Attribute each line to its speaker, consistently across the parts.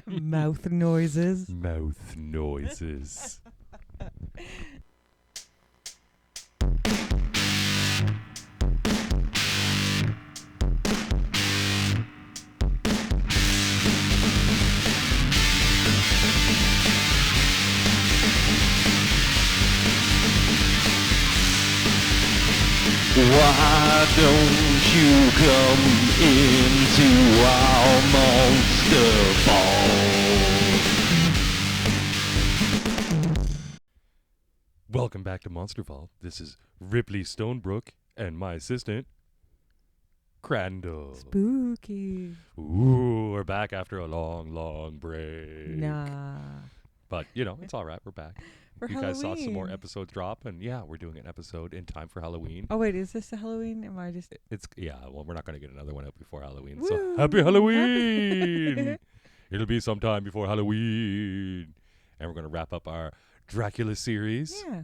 Speaker 1: Mouth noises.
Speaker 2: Mouth noises. Why don't you come into our monster vault? Welcome back to Monster Vault. This is Ripley Stonebrook and my assistant, Crandall.
Speaker 1: Spooky.
Speaker 2: Ooh, we're back after a long break.
Speaker 1: Nah.
Speaker 2: But, you know, it's all right. We're back.
Speaker 1: For
Speaker 2: You
Speaker 1: Halloween.
Speaker 2: guys saw some more episodes drop, and yeah, we're doing an episode in time for Halloween.
Speaker 1: Oh, wait, is this a Halloween? Am I just...
Speaker 2: Well, we're not going to get another one out before Halloween.
Speaker 1: Woo!
Speaker 2: So, happy Halloween! It'll be sometime before Halloween. And we're going to wrap up our Dracula series.
Speaker 1: Yeah.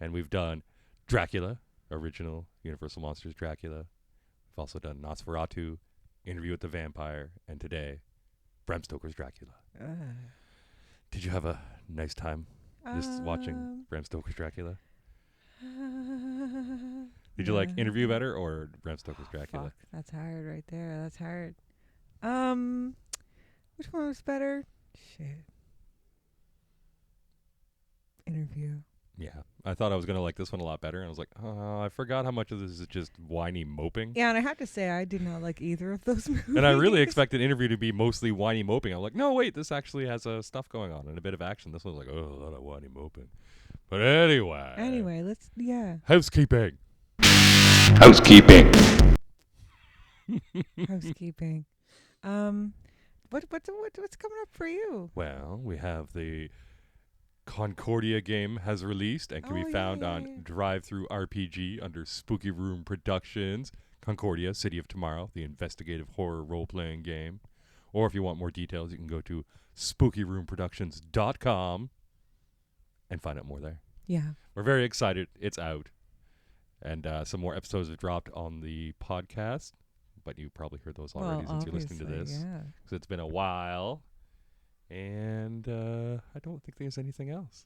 Speaker 2: And we've done Dracula, original Universal Monsters Dracula. We've also done Nosferatu, Interview with the Vampire, and today, Bram Stoker's Dracula. Did you have a nice time just watching Bram Stoker's Dracula? Did you like Interview better or Bram Stoker's Dracula?
Speaker 1: Fuck, that's hard right there. That's hard. Which one was better? Shit. Interview.
Speaker 2: Yeah. I thought I was going to like this one a lot better, and I was like, oh, I forgot how much of this is just whiny moping.
Speaker 1: Yeah, and I have to say, I did not like either of those movies.
Speaker 2: And I really expected Interview to be mostly whiny moping. I'm like, no, wait, this actually has stuff going on and a bit of action. This one's like, oh, a lot of whiny moping. But anyway.
Speaker 1: Anyway, let's, yeah.
Speaker 2: Housekeeping.
Speaker 3: Housekeeping.
Speaker 1: Housekeeping. What's coming up for you?
Speaker 2: Well, we have the Concordia game has released and can be found on Drive-Thru RPG under Spooky Room Productions. Concordia, City of Tomorrow, the investigative horror role-playing game. Or if you want more details, you can go to spookyroomproductions.com and find out more there.
Speaker 1: Yeah.
Speaker 2: We're very excited. It's out. And some more episodes have dropped on the podcast, but you probably heard those already since you're listening to this.
Speaker 1: Yeah.
Speaker 2: Because it's been a while. And I don't think there's anything else.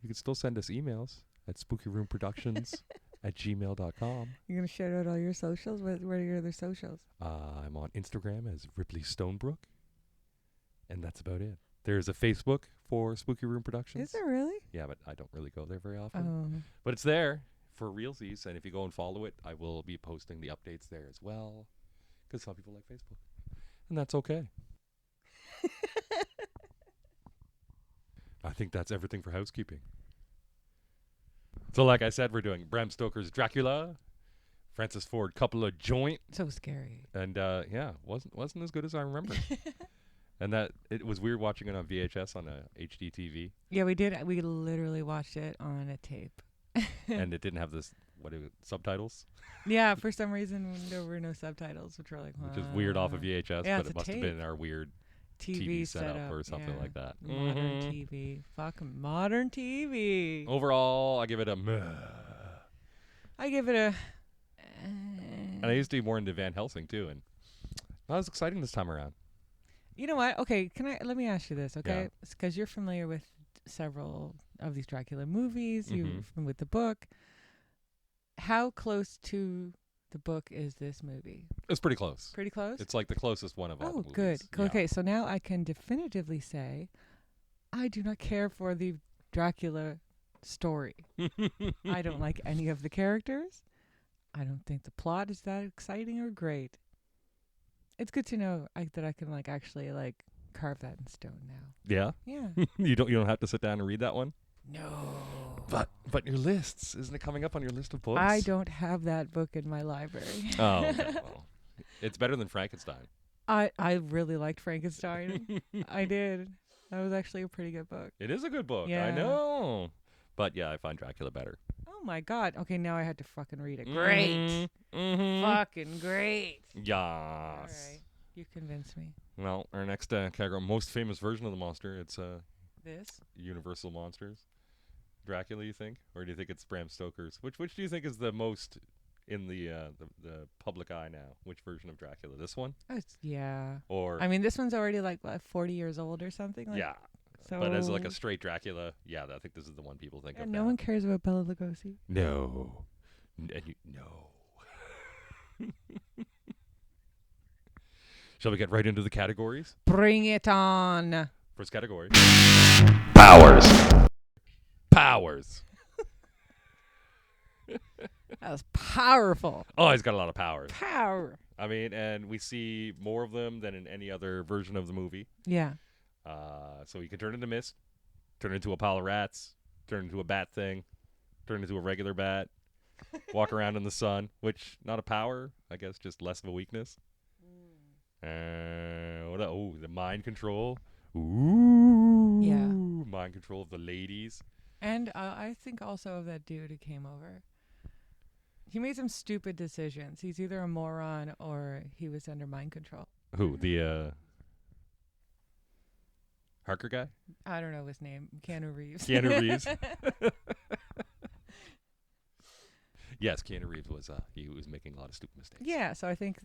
Speaker 2: You can still send us emails at spookyroomproductions@gmail.com.
Speaker 1: You're going to shout out all your socials? What are your other socials?
Speaker 2: I'm on Instagram as Ripley Stonebrook. And that's about it. There's a Facebook for Spooky Room Productions.
Speaker 1: Is there really?
Speaker 2: Yeah, but I don't really go there very often.
Speaker 1: Oh.
Speaker 2: But it's there for realsies. And if you go and follow it, I will be posting the updates there as well. Because some people like Facebook. And that's okay. I think that's everything for housekeeping. So like I said, we're doing Bram Stoker's Dracula, Francis Ford Coppola joint.
Speaker 1: So scary.
Speaker 2: And wasn't as good as I remember. And that it was weird watching it on VHS on a HD TV.
Speaker 1: Yeah, we did. We literally watched it on a tape.
Speaker 2: And it didn't have subtitles.
Speaker 1: Yeah, for some reason there were no subtitles, which were like,
Speaker 2: which is weird off of VHS,
Speaker 1: yeah,
Speaker 2: but it must have been our weird TV setup or something like that.
Speaker 1: Modern TV. Fucking modern TV.
Speaker 2: Overall, I give it a meh.
Speaker 1: I give it a...
Speaker 2: And I used to be more into Van Helsing, too, and not as exciting this time around.
Speaker 1: You know what? Okay, let me ask you this, okay? Because you're familiar with several of these Dracula movies. You've been with the book. How close to the book is this movie?
Speaker 2: It's pretty close.
Speaker 1: Pretty close?
Speaker 2: It's like the closest one of all the movies.
Speaker 1: Good.
Speaker 2: Yeah.
Speaker 1: Okay, so now I can definitively say I do not care for the Dracula story. I don't like any of the characters. I don't think the plot is that exciting or great. It's good to know that I can actually carve that in stone now.
Speaker 2: Yeah?
Speaker 1: Yeah.
Speaker 2: You don't have to sit down and read that one?
Speaker 1: No.
Speaker 2: But your lists, isn't it coming up on your list of books?
Speaker 1: I don't have that book in my library.
Speaker 2: Oh, okay, well. It's better than Frankenstein.
Speaker 1: I really liked Frankenstein. I did. That was actually a pretty good book.
Speaker 2: It is a good book.
Speaker 1: Yeah.
Speaker 2: I know. But yeah, I find Dracula better.
Speaker 1: Oh my God. Okay, now I had to fucking read it. Great. Fucking great.
Speaker 2: Yes.
Speaker 1: All right. You convinced me.
Speaker 2: Well, our next category, most famous version of the monster, it's
Speaker 1: This?
Speaker 2: Universal Monsters. Dracula, you think? Or do you think it's Bram Stoker's? Which do you think is the most in the public eye now? Which version of Dracula? This one?
Speaker 1: Yeah.
Speaker 2: Or
Speaker 1: I mean, this one's already like what, 40 years old or something. Like,
Speaker 2: yeah.
Speaker 1: So
Speaker 2: But as like a straight Dracula, yeah, I think this is the one people think of
Speaker 1: no
Speaker 2: now.
Speaker 1: one cares about Bela Lugosi.
Speaker 2: No. No. Shall we get right into the categories?
Speaker 1: Bring it on.
Speaker 2: First category.
Speaker 3: Powers.
Speaker 2: Powers.
Speaker 1: That was powerful.
Speaker 2: Oh, he's got a lot of powers.
Speaker 1: Power.
Speaker 2: I mean, and we see more of them than in any other version of the movie.
Speaker 1: Yeah.
Speaker 2: So he can turn into mist, turn into a pile of rats, turn into a bat thing, turn into a regular bat, walk around in the sun, which, not a power, I guess, just less of a weakness. The mind control. Ooh.
Speaker 1: Yeah.
Speaker 2: Mind control of the ladies.
Speaker 1: And I think also of that dude who came over. He made some stupid decisions. He's either a moron or he was under mind control.
Speaker 2: Who? The Harker guy?
Speaker 1: I don't know his name. Keanu Reeves.
Speaker 2: Keanu Reeves. Yes, Keanu Reeves was he was making a lot of stupid mistakes.
Speaker 1: Yeah, so I think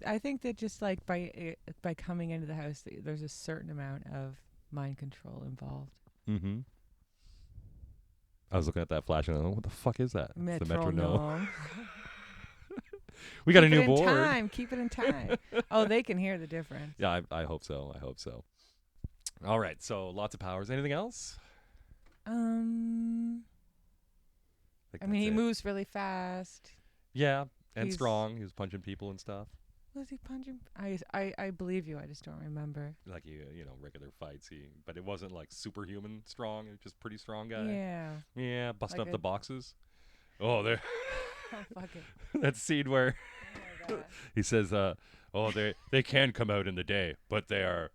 Speaker 1: that just like by coming into the house, there's a certain amount of mind control involved.
Speaker 2: Mm-hmm. I was looking at that flash and I was like, what the fuck is that? It's the metronome. We got a new board.
Speaker 1: Keep it in time. Oh, they can hear the difference.
Speaker 2: Yeah, I hope so. All right, so lots of powers. Anything else?
Speaker 1: I mean, he moves really fast.
Speaker 2: Yeah, and
Speaker 1: He's
Speaker 2: strong. He was punching people and stuff.
Speaker 1: Was he punching? I believe you. I just don't remember.
Speaker 2: Like regular fights. But it wasn't like superhuman strong. It was just pretty strong guy.
Speaker 1: Yeah.
Speaker 2: Yeah, busting
Speaker 1: Like
Speaker 2: up the boxes. Oh, there.
Speaker 1: Oh, fuck it.
Speaker 2: That scene where
Speaker 1: Oh my God.
Speaker 2: he says, they can come out in the day, but they are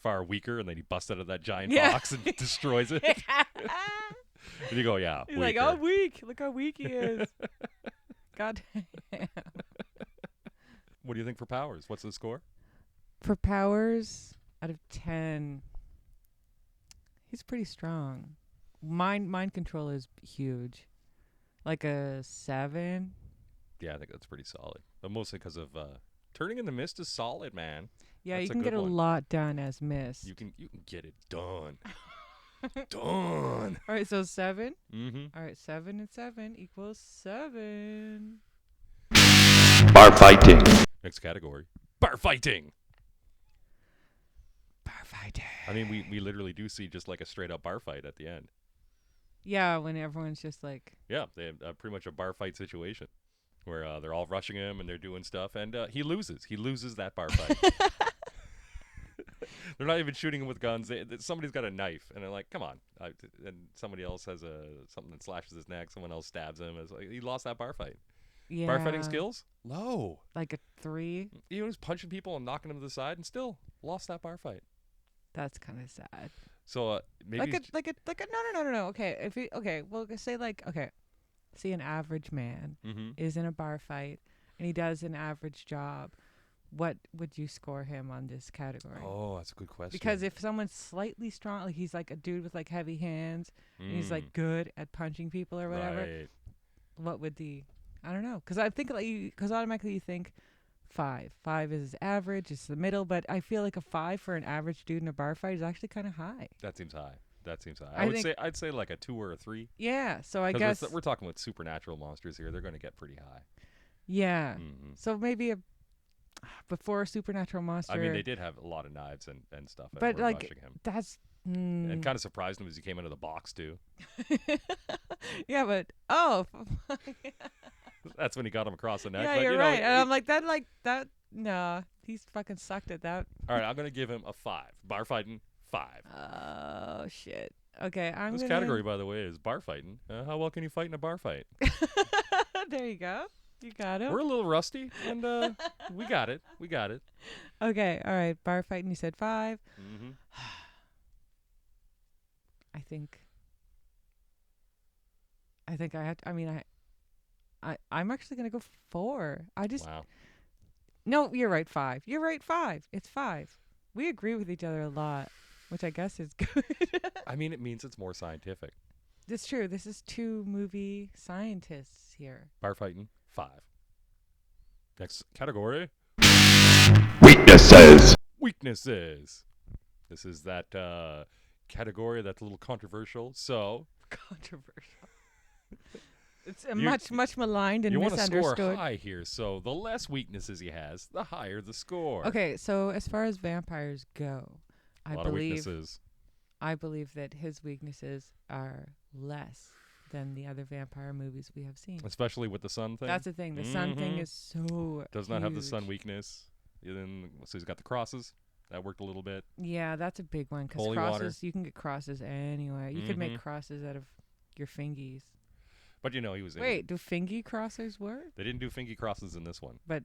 Speaker 2: far weaker. And then he busts out of that giant box and destroys it. And you go, yeah.
Speaker 1: He's like, oh, weak. Look how weak he is. God damn.
Speaker 2: What do you think for powers? What's the score?
Speaker 1: For powers, out of 10, he's pretty strong. Mind control is huge. Like a 7.
Speaker 2: Yeah, I think that's pretty solid. But mostly because of turning in the mist is solid, man.
Speaker 1: Yeah,
Speaker 2: That's
Speaker 1: you
Speaker 2: a
Speaker 1: can
Speaker 2: good
Speaker 1: get a
Speaker 2: one.
Speaker 1: lot done as Mist.
Speaker 2: You can get it done. Done.
Speaker 1: All right, so 7.
Speaker 2: Mm-hmm.
Speaker 1: All right, 7 and 7 equals 7.
Speaker 3: Bar fighting.
Speaker 2: Next category. Bar fighting.
Speaker 1: Bar fighting.
Speaker 2: I mean, we literally do see just like a straight up bar fight at the end.
Speaker 1: Yeah, when everyone's just like.
Speaker 2: Yeah, they have pretty much a bar fight situation where they're all rushing him and they're doing stuff, and he loses. He loses that bar fight. They're not even shooting him with guns. Somebody's got a knife, and they're like, "Come on!" And somebody else has something that slashes his neck. Someone else stabs him. It's like he lost that bar fight.
Speaker 1: Yeah.
Speaker 2: Bar fighting skills low.
Speaker 1: Like a 3.
Speaker 2: He was punching people and knocking them to the side, and still lost that bar fight.
Speaker 1: That's kind of sad.
Speaker 2: So maybe
Speaker 1: like a no. Okay, well, say an average man
Speaker 2: mm-hmm.
Speaker 1: is in a bar fight and he does an average job. What would you score him on this category?
Speaker 2: Oh, that's a good question.
Speaker 1: Because if someone's slightly strong, like he's like a dude with like heavy hands, and he's like good at punching people or whatever,
Speaker 2: right.
Speaker 1: what would I don't know. Because I think because automatically you think 5. 5 is average, it's the middle, but I feel like a 5 for an average dude in a bar fight is actually kind of high.
Speaker 2: That seems high. I'd say like a 2 or a 3.
Speaker 1: Yeah, so I guess
Speaker 2: we're talking with supernatural monsters here. They're going to get pretty high.
Speaker 1: Yeah.
Speaker 2: Mm-hmm.
Speaker 1: So maybe before a supernatural monster.
Speaker 2: I mean, they did have a lot of knives and stuff. And
Speaker 1: but
Speaker 2: were
Speaker 1: like
Speaker 2: rushing him.
Speaker 1: that's.
Speaker 2: And kind of surprised him as he came out of the box too.
Speaker 1: Yeah, but
Speaker 2: that's when he got him across the neck.
Speaker 1: Yeah,
Speaker 2: but,
Speaker 1: you're right. And I'm like that. No, he's fucking sucked at that.
Speaker 2: All right, I'm gonna give him a 5. Bar fighting 5.
Speaker 1: Oh shit. Okay,
Speaker 2: This category, by the way, is bar fighting. How well can you fight in a bar fight?
Speaker 1: There you go. You got it.
Speaker 2: We're a little rusty, and we got it.
Speaker 1: Okay, all right. Bar fighting. You said 5.
Speaker 2: Mm-hmm.
Speaker 1: I think I have to, I mean I'm actually gonna go 4.
Speaker 2: Wow.
Speaker 1: No, you're right, 5. You're right, 5. It's 5. We agree with each other a lot, which I guess is good.
Speaker 2: I mean, it means it's more scientific.
Speaker 1: That's true. This is 2 movie scientists here.
Speaker 2: Bar fighting 5. Next category.
Speaker 3: Weaknesses.
Speaker 2: Weaknesses. This is that category that's a little controversial. So
Speaker 1: Controversial. It's much maligned and
Speaker 2: you want to
Speaker 1: misunderstood.
Speaker 2: score high here. So the less weaknesses he has, the higher the score.
Speaker 1: Okay, so as far as vampires go,
Speaker 2: A lot of weaknesses.
Speaker 1: I believe that his weaknesses are less than the other vampire movies we have seen.
Speaker 2: Especially with the sun thing.
Speaker 1: That's the thing. The sun thing is so
Speaker 2: Does not have the sun
Speaker 1: huge.
Speaker 2: weakness. So he's got the crosses. That worked a little bit.
Speaker 1: Yeah, that's a big one because
Speaker 2: Holy
Speaker 1: crosses,
Speaker 2: water.
Speaker 1: you can get crosses anyway. You could make crosses out of your fingies.
Speaker 2: But he was in
Speaker 1: Wait, do fingy crosses work?
Speaker 2: They didn't do fingy crosses in this one.
Speaker 1: But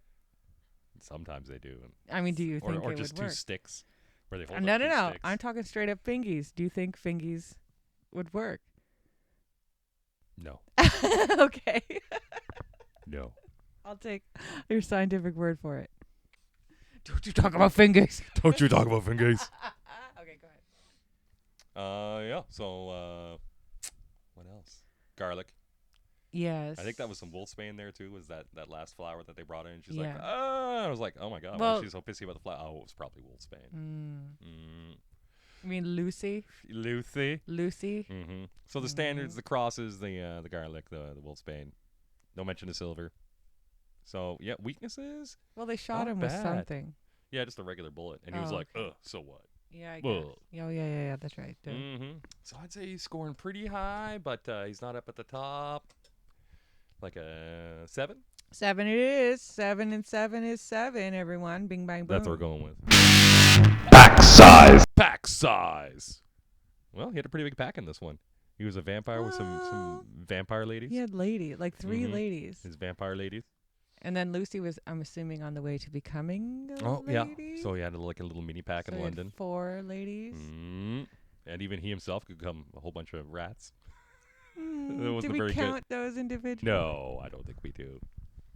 Speaker 2: sometimes they do.
Speaker 1: I mean, do you think
Speaker 2: or
Speaker 1: it
Speaker 2: just
Speaker 1: would
Speaker 2: two
Speaker 1: work?
Speaker 2: sticks where they hold
Speaker 1: No,
Speaker 2: up
Speaker 1: no,
Speaker 2: two
Speaker 1: no.
Speaker 2: sticks.
Speaker 1: I'm talking straight up fingies. Do you think fingies would work?
Speaker 2: No.
Speaker 1: Okay.
Speaker 2: No.
Speaker 1: I'll take your scientific word for it. Don't you talk about fingies.
Speaker 2: Don't you talk about fingers.
Speaker 1: Okay, go ahead.
Speaker 2: Yeah. So, what else? Garlic.
Speaker 1: Yes.
Speaker 2: I think that was some wolfsbane there too. Was that last flower that they brought in? She's
Speaker 1: Yeah.
Speaker 2: like, I was like, oh my god, why
Speaker 1: Well-
Speaker 2: is she so pissy about the flower? Oh, it was probably wolfsbane.
Speaker 1: You mean Lucy?
Speaker 2: Lucy.
Speaker 1: Lucy?
Speaker 2: Mm-hmm. So the standards, the crosses, the garlic, the wolfsbane. No mention of silver. So yeah, weaknesses.
Speaker 1: Well, they shot
Speaker 2: Not
Speaker 1: him with
Speaker 2: bad.
Speaker 1: something.
Speaker 2: Yeah, just a regular bullet, and he was
Speaker 1: Oh,
Speaker 2: like,
Speaker 1: okay.
Speaker 2: ugh, so what?
Speaker 1: Yeah, I guess.
Speaker 2: Well.
Speaker 1: Oh, yeah. That's right. Duh.
Speaker 2: Mm-hmm. So I'd say he's scoring pretty high, but he's not up at the top. Like a 7.
Speaker 1: 7 it is. 7 and 7 is 7, everyone. Bing, bang, boom.
Speaker 2: That's what we're going with.
Speaker 3: Pack size.
Speaker 2: Pack size. Well, he had a pretty big pack in this one. He was a vampire with some
Speaker 1: Well,
Speaker 2: vampire ladies.
Speaker 1: He had like 3 ladies.
Speaker 2: His vampire ladies.
Speaker 1: And then Lucy was, I'm assuming, on the way to becoming a lady.
Speaker 2: So he had a little mini pack
Speaker 1: So
Speaker 2: in
Speaker 1: he had
Speaker 2: London.
Speaker 1: 4 ladies.
Speaker 2: And even he himself could become a whole bunch of rats.
Speaker 1: Do
Speaker 2: wasn't
Speaker 1: we
Speaker 2: very good.
Speaker 1: count those individually?
Speaker 2: No, I don't think we do.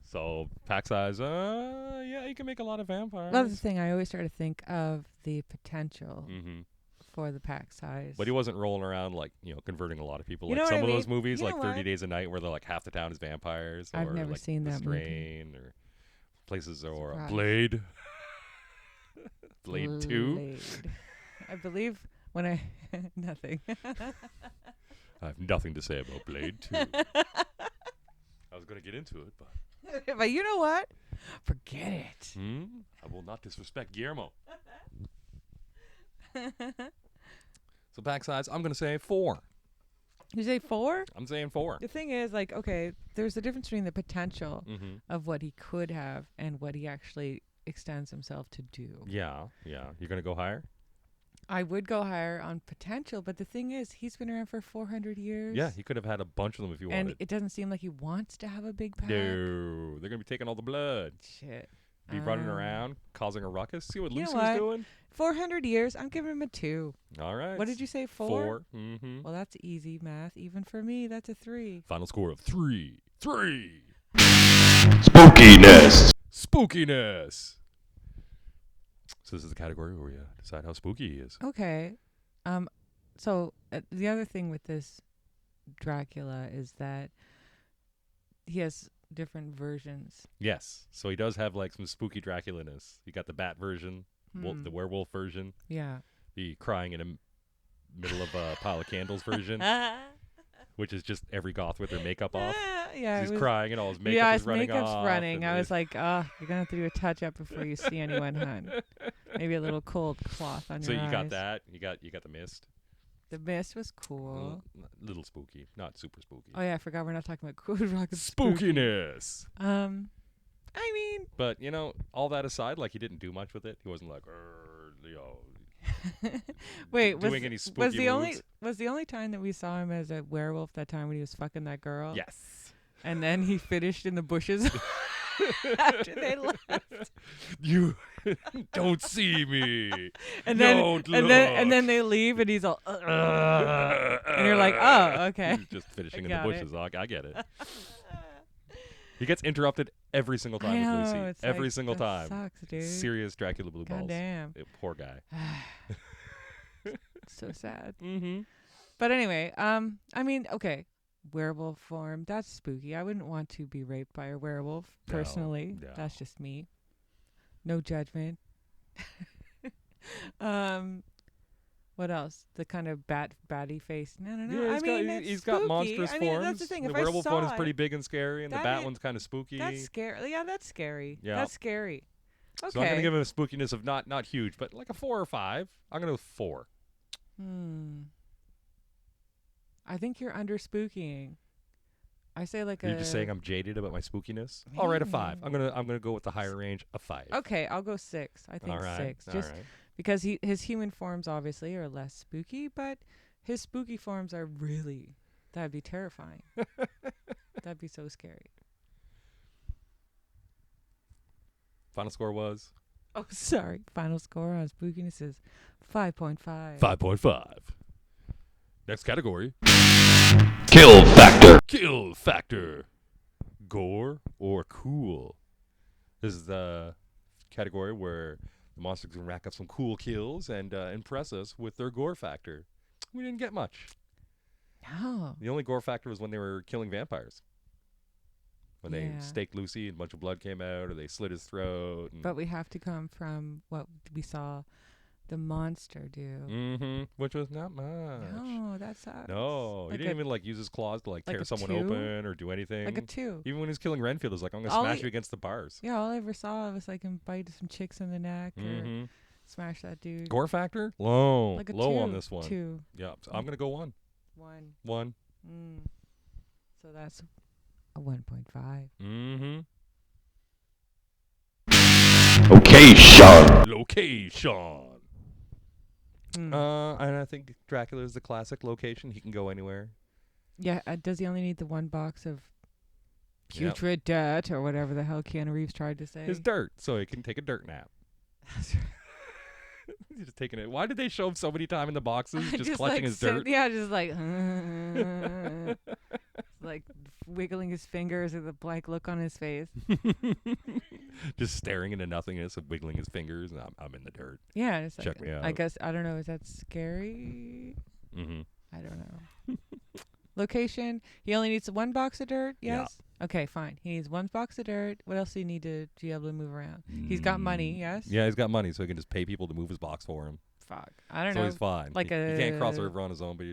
Speaker 2: So pack size, yeah, you can make a lot of vampires.
Speaker 1: Well, that's the thing. I always try to think of the potential
Speaker 2: Mm-hmm.
Speaker 1: for the pack size.
Speaker 2: But he wasn't rolling around like, thconverting a lot of people.
Speaker 1: You
Speaker 2: Like
Speaker 1: know
Speaker 2: some
Speaker 1: what
Speaker 2: of
Speaker 1: I
Speaker 2: those
Speaker 1: mean?
Speaker 2: movies,
Speaker 1: You
Speaker 2: like
Speaker 1: know
Speaker 2: 30
Speaker 1: what?
Speaker 2: Days a Night, where they're like half the town is vampires.
Speaker 1: I've
Speaker 2: or
Speaker 1: never
Speaker 2: like
Speaker 1: seen
Speaker 2: The
Speaker 1: that movie.
Speaker 2: Strain, or places, or
Speaker 1: Surprise.
Speaker 2: Blade. Blade 2.
Speaker 1: Blade. I believe when I... Nothing.
Speaker 2: I have nothing to say about Blade 2. I was going to get into it, but
Speaker 1: But you know what? Forget it.
Speaker 2: I will not disrespect Guillermo. So pack size, I'm going to say 4.
Speaker 1: You say 4?
Speaker 2: I'm saying 4.
Speaker 1: The thing is, like, okay, there's a difference between the potential
Speaker 2: Mm-hmm.
Speaker 1: of what he could have and what he actually extends himself to do.
Speaker 2: Yeah. You're going to go higher?
Speaker 1: I would go higher on potential, but the thing is, he's been around for 400 years.
Speaker 2: Yeah, he could have had a bunch of them if he
Speaker 1: and
Speaker 2: wanted.
Speaker 1: it doesn't seem like he wants to have a big pack.
Speaker 2: No, they're going to be taking all the blood.
Speaker 1: Shit.
Speaker 2: Be running around, causing a ruckus. See what
Speaker 1: you know
Speaker 2: Lucy's
Speaker 1: what?
Speaker 2: doing?
Speaker 1: 400 years, I'm giving him a 2.
Speaker 2: All right.
Speaker 1: What did you say, 4?
Speaker 2: 4. Mm-hmm.
Speaker 1: Well, that's easy math. Even for me, that's a 3.
Speaker 2: Final score of 3. 3.
Speaker 3: Spookiness.
Speaker 2: Spookiness. So this is the category where we decide how spooky he is.
Speaker 1: Okay. So the other thing with this Dracula is that he has different versions.
Speaker 2: Yes. So he does have like some spooky Dracula-ness. You got the bat version, the werewolf version,
Speaker 1: Yeah.
Speaker 2: the crying in the middle of a pile of candles version, which is just every goth with their makeup off.
Speaker 1: Yeah.
Speaker 2: He's
Speaker 1: it was-
Speaker 2: crying and all his makeup
Speaker 1: yeah,
Speaker 2: is
Speaker 1: his
Speaker 2: running
Speaker 1: makeup's
Speaker 2: off.
Speaker 1: running.
Speaker 2: and
Speaker 1: I
Speaker 2: the-
Speaker 1: was like, you're gonna have to do a touch-up before you see anyone, hun. Maybe a little cold cloth on
Speaker 2: So
Speaker 1: your
Speaker 2: you
Speaker 1: eyes.
Speaker 2: got that. You got the mist.
Speaker 1: The mist was cool.
Speaker 2: Little spooky, not super spooky.
Speaker 1: Oh yeah, I forgot we're not talking about cool rock and spooky.
Speaker 2: Spookiness.
Speaker 1: I mean,
Speaker 2: But all that aside, like he didn't do much with it. He wasn't like,
Speaker 1: wait,
Speaker 2: doing any spooky moves.
Speaker 1: was the only time that we saw him as a werewolf that time when he was fucking that girl?
Speaker 2: Yes.
Speaker 1: And then he finished in the bushes after they left.
Speaker 2: You don't see me.
Speaker 1: And then
Speaker 2: Don't
Speaker 1: and then they leave and he's all and you're like, "Oh, okay."
Speaker 2: He's just finishing in the
Speaker 1: got it.
Speaker 2: bushes. I get it. He gets interrupted every single time
Speaker 1: I
Speaker 2: with
Speaker 1: know,
Speaker 2: Lucy.
Speaker 1: it's
Speaker 2: Every
Speaker 1: like,
Speaker 2: single
Speaker 1: that
Speaker 2: time.
Speaker 1: Sucks, dude.
Speaker 2: Serious Dracula blue balls.
Speaker 1: Goddamn.
Speaker 2: Poor guy.
Speaker 1: So sad.
Speaker 2: Mm-hmm.
Speaker 1: But anyway, I mean, okay. werewolf form. That's spooky. I wouldn't want to be raped by a werewolf,
Speaker 2: No,
Speaker 1: personally.
Speaker 2: no.
Speaker 1: That's just me. No judgment. What else? The kind of batty face. No.
Speaker 2: Yeah,
Speaker 1: It's
Speaker 2: he's got
Speaker 1: spooky.
Speaker 2: monstrous
Speaker 1: I mean,
Speaker 2: forms.
Speaker 1: that's the thing.
Speaker 2: The
Speaker 1: If I
Speaker 2: werewolf
Speaker 1: saw
Speaker 2: one is
Speaker 1: it,
Speaker 2: pretty big and scary, and the
Speaker 1: that
Speaker 2: bat
Speaker 1: is-
Speaker 2: one's kind of spooky.
Speaker 1: that's scary. Yeah, that's scary.
Speaker 2: Yeah.
Speaker 1: That's scary. Okay.
Speaker 2: So I'm gonna give him a spookiness of not huge, but like a 4 or 5. I'm gonna go with 4.
Speaker 1: I think you're under spookying. I say like
Speaker 2: You're just saying I'm jaded about my spookiness. All right, a 5. I'm gonna go with the higher range, a 5.
Speaker 1: Okay, I'll go 6. I think
Speaker 2: All right.
Speaker 1: 6.
Speaker 2: All
Speaker 1: Just
Speaker 2: right.
Speaker 1: because his human forms obviously are less spooky, but his spooky forms are really, that'd be terrifying. That'd be so scary.
Speaker 2: Final score was
Speaker 1: Oh, sorry. Final score on spookiness is 5.5.
Speaker 2: 5.5. Next category.
Speaker 3: Kill factor.
Speaker 2: Kill factor. Gore or cool. This is the category where the monsters can rack up some cool kills and impress us with their gore factor. We didn't get much.
Speaker 1: No.
Speaker 2: The only gore factor was when they were killing vampires. When they
Speaker 1: Yeah.
Speaker 2: staked Lucy and a bunch of blood came out, or they slit his throat. And
Speaker 1: But we have to come from what we saw the monster do.
Speaker 2: which was not much.
Speaker 1: No, that sucks.
Speaker 2: No, he
Speaker 1: Like
Speaker 2: didn't
Speaker 1: a-
Speaker 2: even like use his claws to like
Speaker 1: like
Speaker 2: tear
Speaker 1: a
Speaker 2: someone
Speaker 1: 2?
Speaker 2: open or do anything.
Speaker 1: Like a 2.
Speaker 2: Even when he was killing Renfield, it was like, I'm gonna
Speaker 1: All
Speaker 2: smash
Speaker 1: he-
Speaker 2: you against the bars.
Speaker 1: Yeah, all I ever saw was like him bite some chicks in the neck or
Speaker 2: Mm-hmm.
Speaker 1: smash that dude.
Speaker 2: Gore factor? Low.
Speaker 1: Like a
Speaker 2: Low
Speaker 1: 2.
Speaker 2: on this one.
Speaker 1: 2.
Speaker 2: Yeah, so I'm gonna go 1.
Speaker 1: 1.
Speaker 2: 1.
Speaker 1: So that's a 1.5.
Speaker 2: Mm-hmm.
Speaker 3: Location.
Speaker 2: Location.
Speaker 1: Hmm.
Speaker 2: And I think Dracula is the classic location. He can go anywhere.
Speaker 1: Yeah, does he only need the one box of
Speaker 2: Yep.
Speaker 1: putrid dirt or whatever the hell Keanu Reeves tried to say?
Speaker 2: His dirt, so he can take a dirt nap. He's just taking it. Why did they show him so many times in the boxes, just collecting his dirt?
Speaker 1: Yeah, just like like wiggling his fingers with a blank look on his face.
Speaker 2: Just staring into nothingness and wiggling his fingers. And I'm in the dirt.
Speaker 1: Yeah, it's
Speaker 2: Check
Speaker 1: like,
Speaker 2: me
Speaker 1: I
Speaker 2: out.
Speaker 1: guess I don't know. Is that scary?
Speaker 2: Mm-hmm.
Speaker 1: I don't know. Location. He only needs one box of dirt.
Speaker 2: Yeah.
Speaker 1: Yes. Okay, fine. He needs one box of dirt. What else do you need to be able to move around? He's got money. Yes.
Speaker 2: Yeah, he's got money, so he can just pay people to move his box for him.
Speaker 1: Fuck. I don't
Speaker 2: So
Speaker 1: know.
Speaker 2: he's fine.
Speaker 1: like
Speaker 2: he can't cross the
Speaker 1: a-
Speaker 2: river on his own, but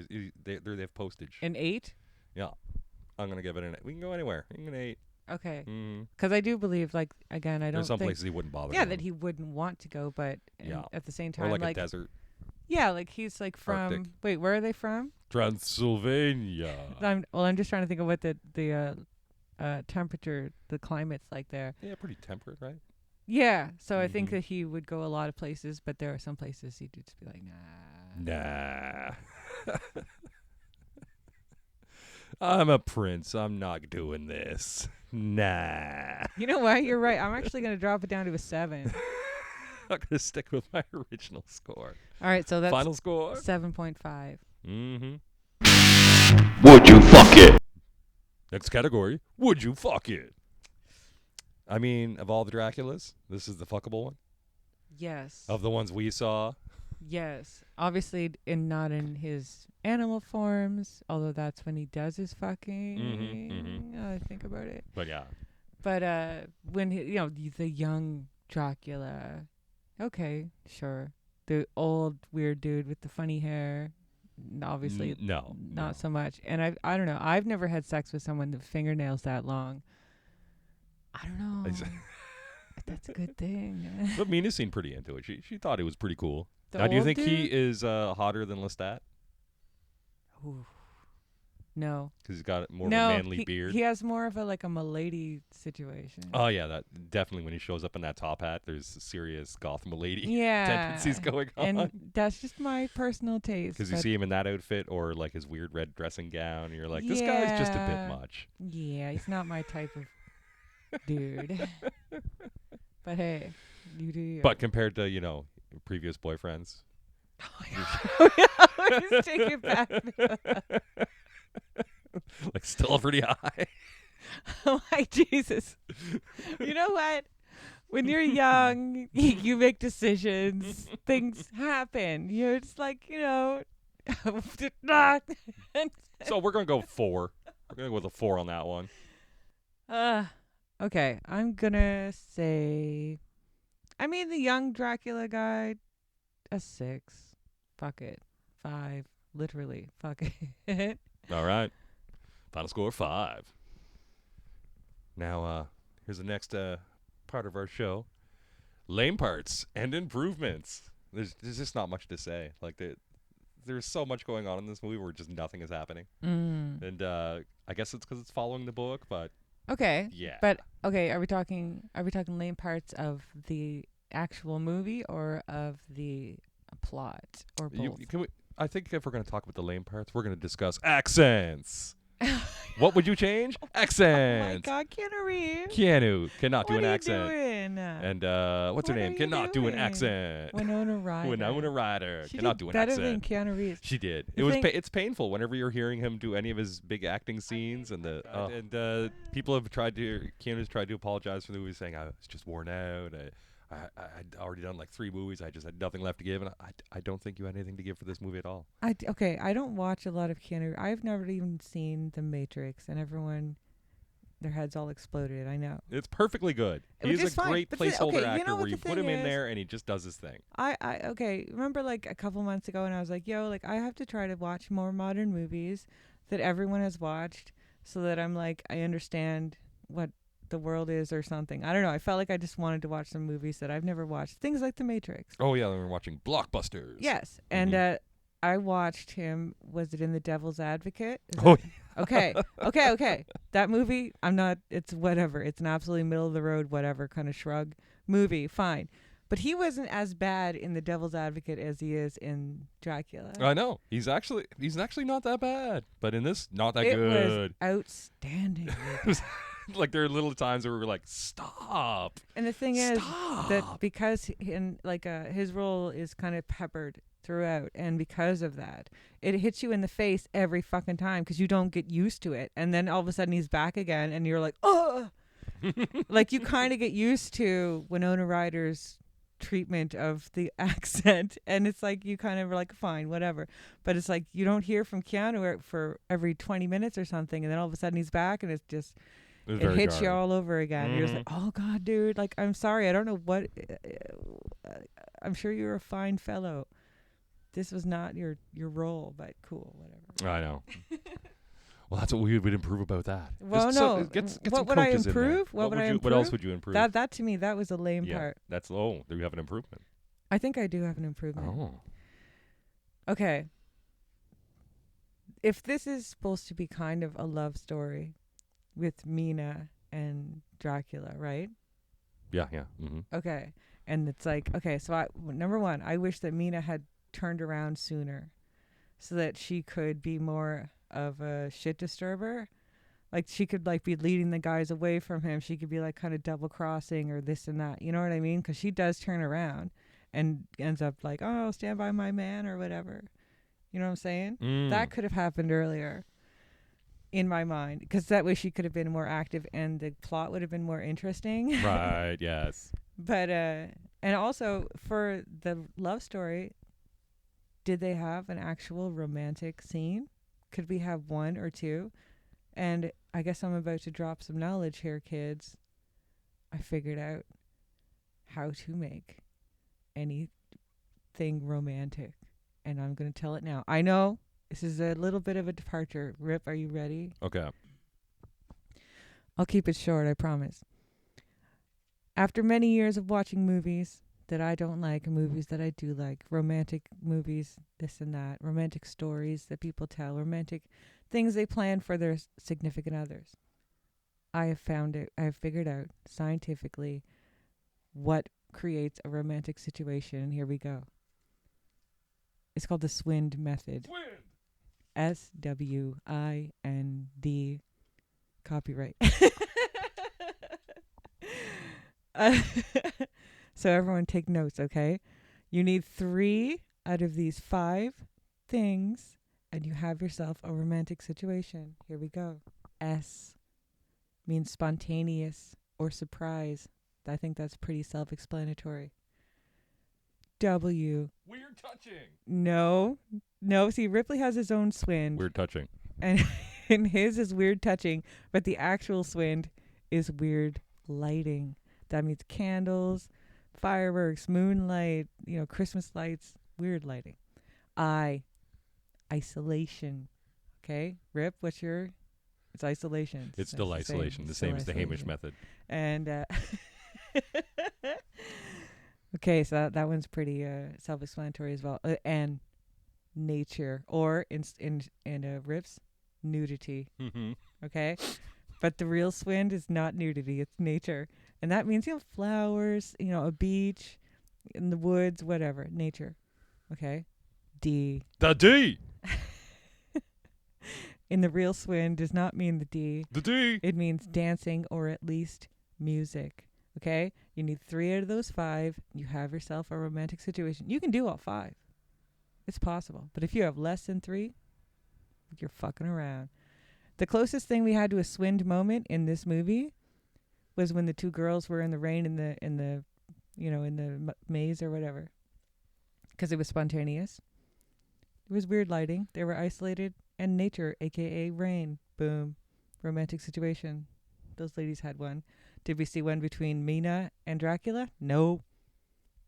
Speaker 2: they have postage.
Speaker 1: An 8.
Speaker 2: Yeah. I'm going to give it an 8. We can go anywhere. We can go an 8.
Speaker 1: Okay.
Speaker 2: Mm-hmm.
Speaker 1: Because I do believe, like, again, I don't
Speaker 2: There's some
Speaker 1: think.
Speaker 2: places he wouldn't bother.
Speaker 1: Yeah,
Speaker 2: going.
Speaker 1: that he wouldn't want to go, but
Speaker 2: Yeah.
Speaker 1: at the same time,
Speaker 2: Or like a desert.
Speaker 1: yeah, like he's like from.
Speaker 2: Arctic.
Speaker 1: Wait, where are they from?
Speaker 2: Transylvania.
Speaker 1: I'm just trying to think of what the temperature, the climate's like there.
Speaker 2: Yeah, pretty temperate, right?
Speaker 1: Yeah, so I think
Speaker 2: Mhm.
Speaker 1: that he would go a lot of places, but there are some places he'd just be like, nah.
Speaker 2: Nah. I'm a prince. I'm not doing this. Nah.
Speaker 1: You know what? You're right. I'm actually gonna drop it down to a 7.
Speaker 2: I'm going to stick with my original score.
Speaker 1: All right, so that's
Speaker 2: Final score?
Speaker 1: 7.5.
Speaker 2: Mm-hmm.
Speaker 3: Would you fuck it?
Speaker 2: Next category. Would you fuck it? I mean, of all the Draculas, this is the fuckable one.
Speaker 1: Yes.
Speaker 2: Of the ones we saw.
Speaker 1: Yes. Obviously, not in his animal forms, although that's when he does his fucking. I think about it.
Speaker 2: But yeah.
Speaker 1: But when the young Dracula, okay, sure, the old weird dude with the funny hair, obviously
Speaker 2: No.
Speaker 1: not so much. And I don't know. I've never had sex with someone with fingernails that long. I don't know. if that's a good thing.
Speaker 2: But Mina seemed pretty into it. She thought it was pretty cool.
Speaker 1: The
Speaker 2: Now, do you
Speaker 1: old
Speaker 2: think he
Speaker 1: dude?
Speaker 2: is hotter than Lestat?
Speaker 1: Ooh. No.
Speaker 2: Because he's got more
Speaker 1: no,
Speaker 2: of a manly
Speaker 1: he,
Speaker 2: beard.
Speaker 1: He has more of a milady situation.
Speaker 2: Oh yeah, that definitely when he shows up in that top hat, there's serious goth milady
Speaker 1: yeah.
Speaker 2: tendencies going on.
Speaker 1: And that's just my personal taste.
Speaker 2: Because you
Speaker 1: but
Speaker 2: see him in that outfit or like his weird red dressing gown, and you're like, this guy's just a
Speaker 1: Yeah.
Speaker 2: bit much.
Speaker 1: Yeah, he's not my type of dude. But hey, you do you.
Speaker 2: But compared to your previous boyfriends,
Speaker 1: Let's take it back.
Speaker 2: like still pretty high.
Speaker 1: Oh my Jesus. You know what? When you're young, you make decisions. Things happen. You're just like,
Speaker 2: So we're gonna go 4. We're going to go with a 4 on that one.
Speaker 1: Okay, I'm gonna say, I mean, the young Dracula guy, a 6. Fuck it. 5. Literally. Fuck it.
Speaker 2: All right. Final score 5. Now, here's the next part of our show. Lame parts and improvements. There's just not much to say. Like, there's so much going on in this movie where just nothing is happening. And I guess it's because it's following the book, but
Speaker 1: Okay.
Speaker 2: yeah.
Speaker 1: But okay, are we talking lame parts of the actual movie or of the plot or both?
Speaker 2: I think if we're going to talk about the lame parts, we're going to discuss accents. What would you change? Accents.
Speaker 1: Oh my God, Keanu Reeves.
Speaker 2: Keanu cannot do an
Speaker 1: What are
Speaker 2: accent.
Speaker 1: you doing?
Speaker 2: And what's her
Speaker 1: What are
Speaker 2: name?
Speaker 1: you
Speaker 2: Cannot do an
Speaker 1: doing?
Speaker 2: accent.
Speaker 1: Winona Ryder.
Speaker 2: Winona Ryder
Speaker 1: She
Speaker 2: cannot
Speaker 1: did
Speaker 2: do an
Speaker 1: better
Speaker 2: accent.
Speaker 1: than Keanu Reeves.
Speaker 2: She did.
Speaker 1: The thing-
Speaker 2: It's painful whenever you're hearing him do any of his big acting scenes, and people have Keanu's tried to apologize for the movie, saying I was just worn out. I'd already done like 3 movies. I just had nothing left to give, and I don't think you had anything to give for this movie at all.
Speaker 1: Okay, I don't watch a lot of Keanu. I've never even seen The Matrix, and everyone, their heads all exploded. I know.
Speaker 2: It's perfectly good.
Speaker 1: Which
Speaker 2: He's
Speaker 1: is
Speaker 2: a
Speaker 1: fine,
Speaker 2: great
Speaker 1: but
Speaker 2: placeholder
Speaker 1: you
Speaker 2: actor
Speaker 1: know what
Speaker 2: where you
Speaker 1: the
Speaker 2: put him
Speaker 1: thing
Speaker 2: in
Speaker 1: is?
Speaker 2: there and he just does his thing.
Speaker 1: Okay, remember like a couple months ago, and I was like, yo, like I have to try to watch more modern movies that everyone has watched, so that I'm like I understand what the world is or something. I don't know. I felt like I just wanted to watch some movies that I've never watched. Things like The Matrix.
Speaker 2: Oh yeah, we're watching blockbusters.
Speaker 1: Yes, and I watched him. Was it in The Devil's Advocate?
Speaker 2: Oh,
Speaker 1: Okay. That movie, it's whatever. It's an absolutely middle of the road, whatever kind of shrug movie. Fine. But he wasn't as bad in The Devil's Advocate as he is in Dracula.
Speaker 2: I know. He's actually not that bad. But in this, not that
Speaker 1: It
Speaker 2: good.
Speaker 1: was outstanding.
Speaker 2: Like there are little times where we were like, stop.
Speaker 1: And the thing is
Speaker 2: Stop.
Speaker 1: that because his role is kind of peppered throughout, and because of that, it hits you in the face every fucking time because you don't get used to it, and then all of a sudden he's back again, and you're like, oh, like you kind of get used to Winona Ryder's treatment of the accent, and it's like you kind of are like, fine, whatever. But it's like you don't hear from Keanu for every 20 minutes or something, and then all of a sudden he's back, and it's just. It hits you all over again. You're just like, oh God, dude. Like, I'm sorry. I don't know what. I'm sure you're a fine fellow. This was not your role, but cool, whatever.
Speaker 2: I know. Well, that's what we would improve about that.
Speaker 1: Well,
Speaker 2: no.
Speaker 1: What would I improve?
Speaker 2: What else would you improve?
Speaker 1: That to me, that was a lame part.
Speaker 2: There you have an improvement.
Speaker 1: I think I do have an improvement.
Speaker 2: Oh.
Speaker 1: Okay. If this is supposed to be kind of a love story with Mina and Dracula, right?
Speaker 2: Yeah. Mm-hmm.
Speaker 1: Okay. And it's like, okay, so number one, I wish that Mina had turned around sooner so that she could be more of a shit disturber. Like she could like be leading the guys away from him. She could be like kind of double crossing or this and that. You know what I mean? Because she does turn around and ends up like, oh, stand by my man or whatever. You know what I'm saying? That could have happened earlier. In my mind, because that way she could have been more active and the plot would have been more interesting.
Speaker 2: Right, yes.
Speaker 1: But, and also for the love story, did they have an actual romantic scene? Could we have 1 or 2? And I guess I'm about to drop some knowledge here, kids. I figured out how to make anything romantic. And I'm going to tell it now. I know. This is a little bit of a departure. Rip, are you ready?
Speaker 2: Okay.
Speaker 1: I'll keep it short, I promise. After many years of watching movies that I don't like and movies that I do like, romantic movies, this and that, romantic stories that people tell, romantic things they plan for their significant others, I have figured out scientifically what creates a romantic situation, and here we go. It's called the SWIND method. SWIND. Copyright. So everyone take notes, okay? You need 3 out of these 5 things, and you have yourself a romantic situation. Here we go. S means spontaneous or surprise. I think that's pretty self-explanatory. W.
Speaker 2: Weird touching.
Speaker 1: No. See, Ripley has his own SWIND.
Speaker 2: Weird touching.
Speaker 1: And And his is weird touching, but the actual Swind is weird lighting. That means candles, fireworks, moonlight, Christmas lights, weird lighting. Isolation. Okay, Rip, what's your? It's isolation.
Speaker 2: It's still isolation, the same as the Hamish method.
Speaker 1: And okay, so that one's pretty self-explanatory as well. And nature, or in Rip's, nudity.
Speaker 2: Mm-hmm.
Speaker 1: Okay, but the real Swind is not nudity; it's nature, and that means flowers, a beach, in the woods, whatever, nature. Okay, D.
Speaker 2: The D.
Speaker 1: In the real Swind does not mean the D.
Speaker 2: The D.
Speaker 1: It means dancing or at least music. Okay? You need 3 out of those 5. You have yourself a romantic situation. You can do all 5. It's possible. But if you have less than 3, you're fucking around. The closest thing we had to a Swind moment in this movie was when the 2 girls were in the rain in the maze or whatever. Because it was spontaneous. It was weird lighting. They were isolated. And nature, a.k.a. rain. Boom. Romantic situation. Those ladies had one. Did we see one between Mina and Dracula? No.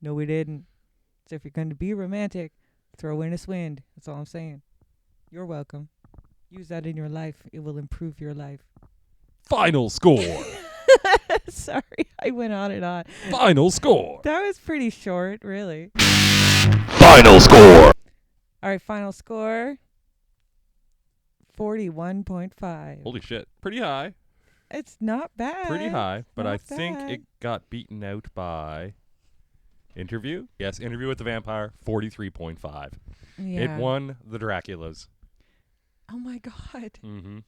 Speaker 1: No, we didn't. So if you're going to be romantic, throw in a Swind. That's all I'm saying. You're welcome. Use that in your life. It will improve your life.
Speaker 2: Final score.
Speaker 1: Sorry, I went on and on.
Speaker 2: Final score.
Speaker 1: That was pretty short, really.
Speaker 3: Final score.
Speaker 1: All right, final score. 41.5.
Speaker 2: Holy shit. Pretty high.
Speaker 1: It's not bad.
Speaker 2: Pretty high. But
Speaker 1: Not
Speaker 2: I think
Speaker 1: bad.
Speaker 2: it got beaten out by Interview. Yes, Interview with the Vampire, 43.5.
Speaker 1: Yeah.
Speaker 2: It won the Draculas.
Speaker 1: Oh my God.
Speaker 2: Mm-hmm.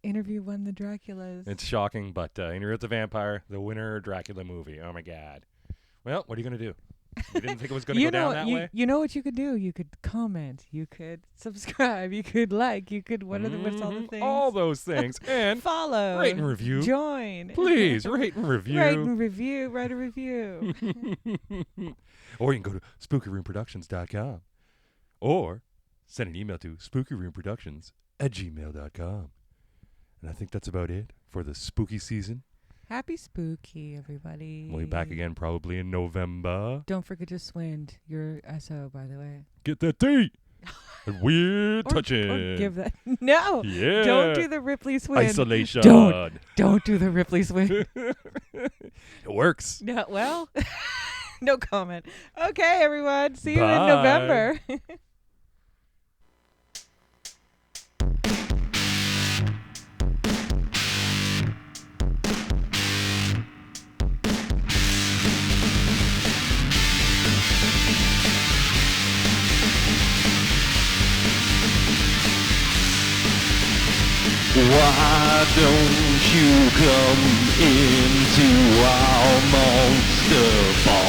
Speaker 1: Interview won the Draculas.
Speaker 2: It's shocking, but Interview with the Vampire, the winner Dracula movie. Oh my God. Well, what are you going to do? You didn't think it was going to go down that way?
Speaker 1: You know what you could do? You could comment. You could subscribe. You could like. You could, what's all the things?
Speaker 2: All those things. And
Speaker 1: follow.
Speaker 2: rate and review.
Speaker 1: Join.
Speaker 2: Please, rate and review.
Speaker 1: Rate and review. Write a review.
Speaker 2: Or you can go to spookyroomproductions.com. Or send an email to spookyroomproductions@gmail.com. And I think that's about it for the spooky season.
Speaker 1: Happy spooky, everybody.
Speaker 2: We'll be back again probably in November.
Speaker 1: Don't forget to Swind. Your SO, by the way.
Speaker 2: Get that D. And weird touching.
Speaker 1: Or give that. No.
Speaker 2: Yeah.
Speaker 1: Don't do the Ripley Swind.
Speaker 2: Isolation.
Speaker 1: Don't do the Ripley Swind.
Speaker 2: It works.
Speaker 1: No, well, no comment. Okay, everyone. See you in
Speaker 2: Bye.
Speaker 1: November.
Speaker 3: Why don't you come into our monster bar?